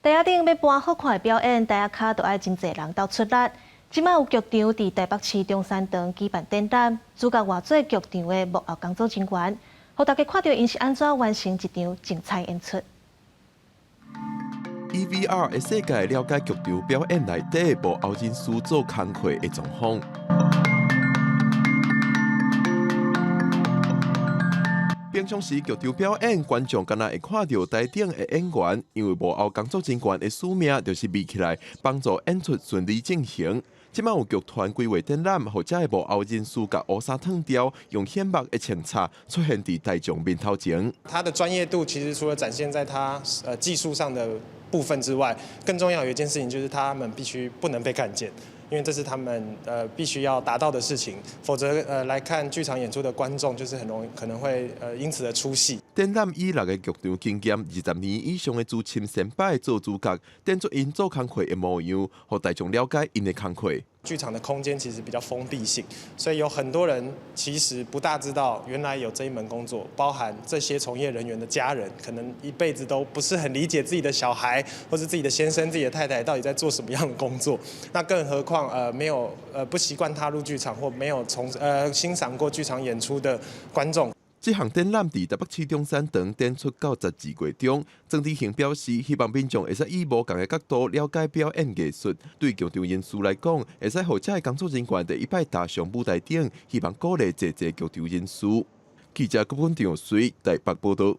台下顶要搬好看的表演，台下卡都爱真侪人斗出力。即摆有剧场伫台北市中山堂举办展览，主角外做剧场的幕后工作人员，互大家看到因是安怎完成一场精彩演出。以 VR 的世界了解剧场表演内底幕后人士做工课的状况。平常时剧场表演，观众敢若会看到台顶的演员，因为幕后工作人员的使命就是围起来，帮助演出顺利进行。即摆有剧团规划展览，或者的幕后人士甲乌纱烫掉，用显目的清擦出现伫大众面头前。他的专业度其实除了展现在他技术上的部分之外，更重要有一件事情就是他们必须不能被看见。因为这是他们必须要达到的事情，否则来看剧场演出的观众就是很容易可能会因此而出戏。展览以6个剧场经验20年以上的资深先辈做主角，展出因做工课的模样，让大众了解因的工课。剧场的空间其实比较封闭性，所以有很多人其实不大知道原来有这一门工作，包含这些从业人员的家人，可能一辈子都不是很理解自己的小孩或是自己的先生、自己的太太到底在做什么样的工作。那更何况没有不习惯踏入剧场或没有欣赏过剧场演出的观众。这项展览伫台北市中山堂展出到12月中，曾志恒表示，希望民众会使以无同的角度了解表演艺术。对剧场人士来讲，会使互这个工作人员第一摆踏上舞台顶，希望鼓励济剧场人士。记者郭本长随台北报道。